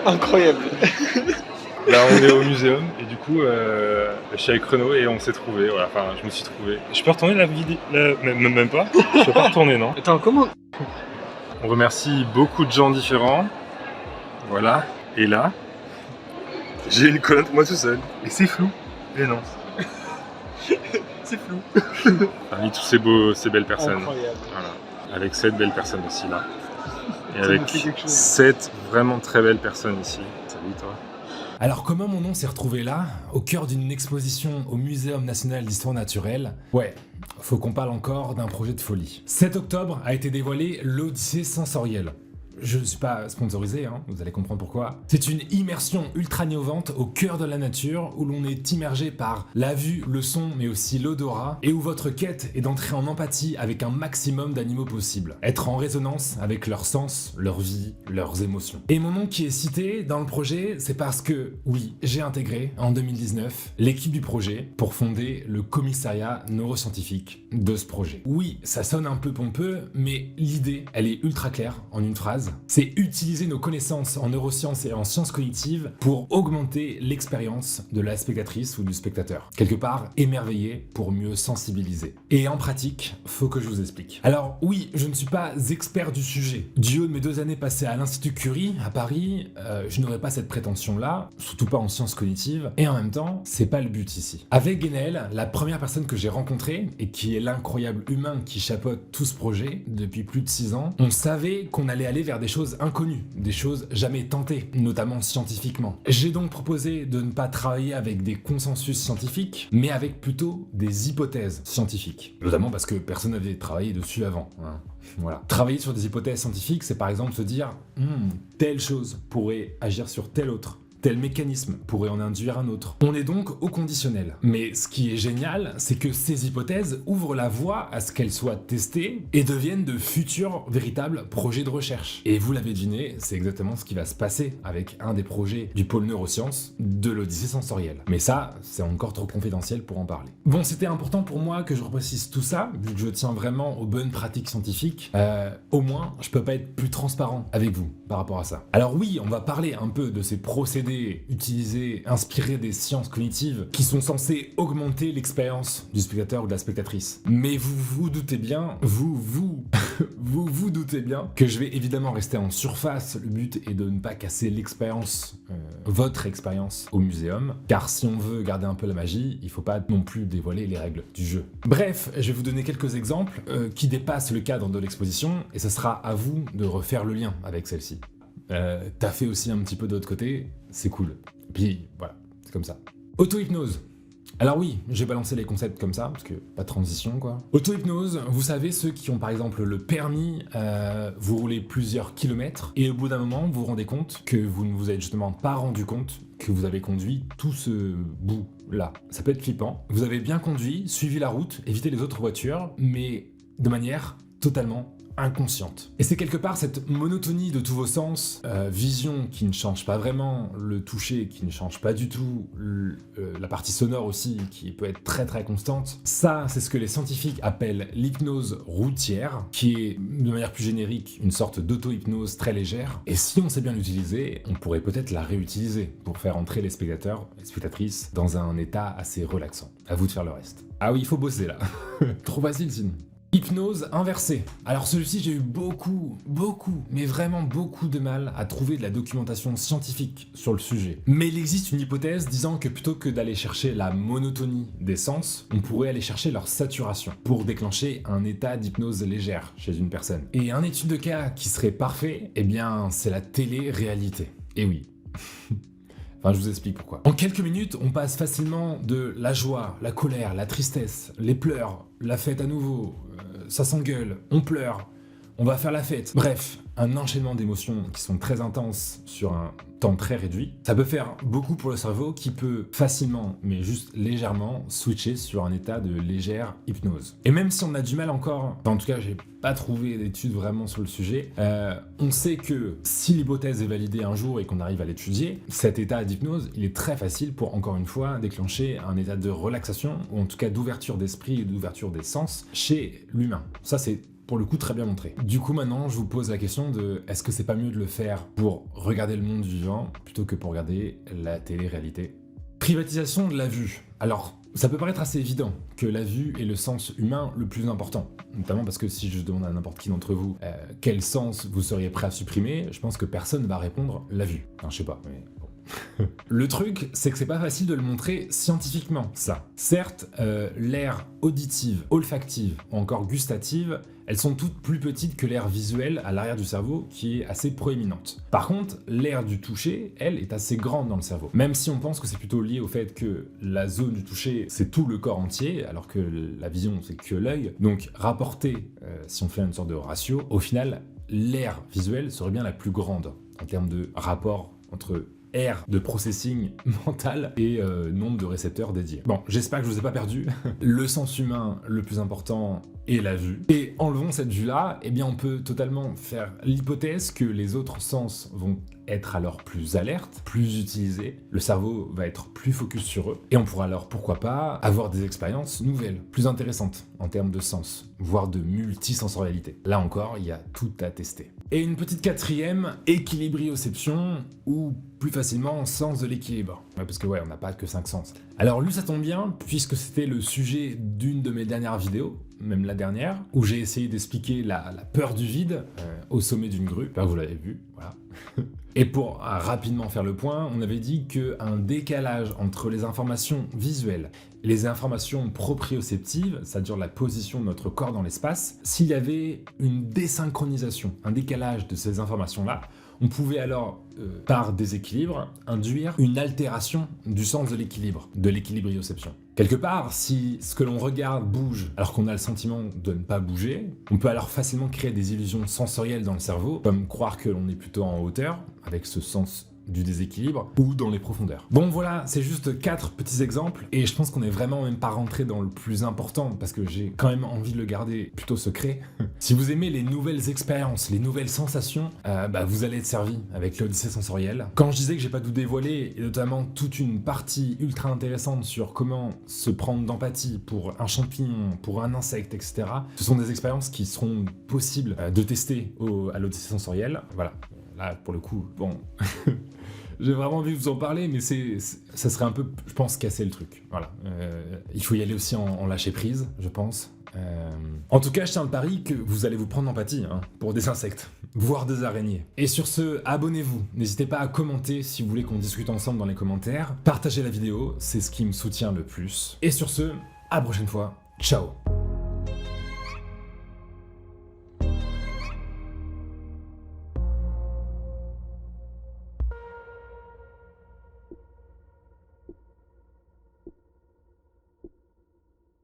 Incroyable. Là, on est au muséum et du coup, je suis avec Renaud et on s'est trouvé. Voilà, enfin, je me suis trouvé. Je peux retourner la vidéo même pas. Je peux pas retourner, non. Attends, comment? On remercie beaucoup de gens différents. Voilà. Et là, j'ai une colonne pour moi tout seul. Et c'est flou. Et non. C'est flou. Parmi tous ces belles personnes. Incroyable. Voilà. Avec cette belle personne aussi là. Et Ça avec me fait quelque chose. 7 vraiment très belles personnes ici. Salut toi. Alors comment mon nom s'est retrouvé là, au cœur d'une exposition au Muséum national d'histoire naturelle? Ouais, faut qu'on parle encore d'un projet de folie. 7 octobre a été dévoilé l'Odyssée sensorielle. Je ne suis pas sponsorisé, hein, vous allez comprendre pourquoi. C'est une immersion ultra innovante au cœur de la nature où l'on est immergé par la vue, le son, mais aussi l'odorat, et où votre quête est d'entrer en empathie avec un maximum d'animaux possible. Être en résonance avec leurs sens, leur vie, leurs émotions. Et mon nom qui est cité dans le projet, c'est parce que, oui, j'ai intégré en 2019 l'équipe du projet pour fonder le commissariat neuroscientifique de ce projet. Oui, ça sonne un peu pompeux, mais l'idée, elle est ultra claire en une phrase. C'est utiliser nos connaissances en neurosciences et en sciences cognitives pour augmenter l'expérience de la spectatrice ou du spectateur. Quelque part, émerveiller pour mieux sensibiliser. Et en pratique, faut que je vous explique. Alors oui, je ne suis pas expert du sujet. Du haut de mes 2 années passées à l'Institut Curie, à Paris, je n'aurais pas cette prétention-là, surtout pas en sciences cognitives, et en même temps, c'est pas le but ici. Avec Guénel, la première personne que j'ai rencontrée, et qui est l'incroyable humain qui chapeaute tout ce projet depuis plus de 6 ans, on savait qu'on allait aller vers des choses inconnues, des choses jamais tentées, notamment scientifiquement. J'ai donc proposé de ne pas travailler avec des consensus scientifiques, mais avec plutôt des hypothèses scientifiques. Notamment parce que personne n'avait travaillé dessus avant. Hein. Voilà. Travailler sur des hypothèses scientifiques, c'est par exemple se dire telle chose pourrait agir sur telle autre. Tel mécanisme pourrait en induire un autre. On est donc au conditionnel. Mais ce qui est génial, c'est que ces hypothèses ouvrent la voie à ce qu'elles soient testées et deviennent de futurs véritables projets de recherche. Et vous l'avez deviné, c'est exactement ce qui va se passer avec un des projets du pôle neurosciences de l'Odyssée sensorielle. Mais ça, c'est encore trop confidentiel pour en parler. Bon, c'était important pour moi que je reprécise tout ça, vu que je tiens vraiment aux bonnes pratiques scientifiques. Au moins, je peux pas être plus transparent avec vous par rapport à ça. Alors oui, on va parler un peu de ces procédés utilisés, inspirés des sciences cognitives qui sont censés augmenter l'expérience du spectateur ou de la spectatrice. Mais vous vous doutez bien, vous doutez bien que je vais évidemment rester en surface. Le but est de ne pas casser l'expérience, votre expérience au muséum, car si on veut garder un peu la magie, il faut pas non plus dévoiler les règles du jeu. Bref, je vais vous donner quelques exemples qui dépassent le cadre de l'exposition et ce sera à vous de refaire le lien avec celle-ci. T'as fait aussi un petit peu de l'autre côté, c'est cool. Puis voilà, c'est comme ça. Auto-hypnose. Alors oui, j'ai balancé les concepts comme ça, parce que pas de transition quoi. Auto-hypnose, vous savez, ceux qui ont par exemple le permis, vous roulez plusieurs kilomètres, et au bout d'un moment, vous vous rendez compte que vous ne vous êtes justement pas rendu compte que vous avez conduit tout ce bout là. Ça peut être flippant. Vous avez bien conduit, suivi la route, évité les autres voitures, mais de manière totalement inconsciente. Et c'est quelque part cette monotonie de tous vos sens, vision qui ne change pas vraiment, le toucher qui ne change pas du tout, la partie sonore aussi qui peut être très très constante. Ça, c'est ce que les scientifiques appellent l'hypnose routière, qui est de manière plus générique une sorte d'auto-hypnose très légère. Et si on sait bien l'utiliser, on pourrait peut-être la réutiliser pour faire entrer les spectateurs, les spectatrices, dans un état assez relaxant. À vous de faire le reste. Ah oui, il faut bosser là. Trop facile sinon. Hypnose inversée. Alors celui-ci, j'ai eu beaucoup, mais vraiment beaucoup de mal à trouver de la documentation scientifique sur le sujet. Mais il existe une hypothèse disant que plutôt que d'aller chercher la monotonie des sens, on pourrait aller chercher leur saturation pour déclencher un état d'hypnose légère chez une personne. Et un étude de cas qui serait parfait, eh bien c'est la télé-réalité. Et oui. Enfin, je vous explique pourquoi. En quelques minutes, on passe facilement de la joie, la colère, la tristesse, les pleurs, la fête à nouveau, ça s'engueule, on pleure, on va faire la fête. Bref, un enchaînement d'émotions qui sont très intenses sur un temps très réduit. Ça peut faire beaucoup pour le cerveau qui peut facilement, mais juste légèrement, switcher sur un état de légère hypnose. Et même si on a du mal encore, en tout cas j'ai pas trouvé d'études vraiment sur le sujet, on sait que si l'hypothèse est validée un jour et qu'on arrive à l'étudier, cet état d'hypnose, il est très facile pour, encore une fois, déclencher un état de relaxation, ou en tout cas d'ouverture d'esprit et d'ouverture des sens chez l'humain. Ça c'est pour le coup très bien montré. Du coup maintenant je vous pose la question de est-ce que c'est pas mieux de le faire pour regarder le monde vivant plutôt que pour regarder la télé-réalité? Privatisation de la vue. Alors ça peut paraître assez évident que la vue est le sens humain le plus important, notamment parce que si je demande à n'importe qui d'entre vous quel sens vous seriez prêt à supprimer, je pense que personne va répondre la vue. Enfin je sais pas, mais bon. Le truc, c'est que c'est pas facile de le montrer scientifiquement, ça. Certes, l'aire auditive, olfactive ou encore gustative, elles sont toutes plus petites que l'aire visuelle à l'arrière du cerveau, qui est assez proéminente. Par contre, l'aire du toucher, elle, est assez grande dans le cerveau. Même si on pense que c'est plutôt lié au fait que la zone du toucher, c'est tout le corps entier, alors que la vision, c'est que l'œil. Donc, rapporté, si on fait une sorte de ratio, au final, l'aire visuelle serait bien la plus grande en termes de rapport entre aire de processing mental et nombre de récepteurs dédiés. Bon, j'espère que je vous ai pas perdu. Le sens humain le plus important est la vue. Et enlevons cette vue-là, eh bien on peut totalement faire l'hypothèse que les autres sens vont être alors plus alertes, plus utilisés, le cerveau va être plus focus sur eux, et on pourra alors, pourquoi pas, avoir des expériences nouvelles, plus intéressantes en termes de sens, voire de multisensorialité. Là encore, il y a tout à tester. Et une petite quatrième, équilibrioception, ou plus facilement sens de l'équilibre. Ouais, parce que ouais, on n'a pas que 5 sens. Alors lui, ça tombe bien, puisque c'était le sujet d'une de mes dernières vidéos, même la dernière, où j'ai essayé d'expliquer la peur du vide au sommet d'une grue. J'espère que vous l'avez vu, voilà. Et pour rapidement faire le point, on avait dit qu'un décalage entre les informations visuelles et les informations proprioceptives, c'est-à-dire la position de notre corps dans l'espace, s'il y avait une désynchronisation, un décalage de ces informations-là, on pouvait alors, par déséquilibre, induire une altération du sens de l'équilibrioception. Quelque part, si ce que l'on regarde bouge alors qu'on a le sentiment de ne pas bouger, on peut alors facilement créer des illusions sensorielles dans le cerveau, comme croire que l'on est plutôt en hauteur, avec ce sens du déséquilibre, ou dans les profondeurs. Bon voilà, c'est juste 4 petits exemples, et je pense qu'on est vraiment même pas rentré dans le plus important, parce que j'ai quand même envie de le garder plutôt secret. Si vous aimez les nouvelles expériences, les nouvelles sensations, vous allez être servi avec l'Odyssée sensorielle. Quand je disais que j'ai pas tout dévoilé, et notamment toute une partie ultra intéressante sur comment se prendre d'empathie pour un champignon, pour un insecte, etc., ce sont des expériences qui seront possibles de tester à l'Odyssée sensorielle. Voilà, là pour le coup, bon... J'ai vraiment envie de vous en parler, mais ça serait un peu, je pense, casser le truc. Voilà. Il faut y aller aussi en lâcher prise, je pense. En tout cas, je tiens le pari que vous allez vous prendre d'empathie pour des insectes, voire des araignées. Et sur ce, abonnez-vous. N'hésitez pas à commenter si vous voulez qu'on discute ensemble dans les commentaires. Partagez la vidéo, c'est ce qui me soutient le plus. Et sur ce, à la prochaine fois. Ciao.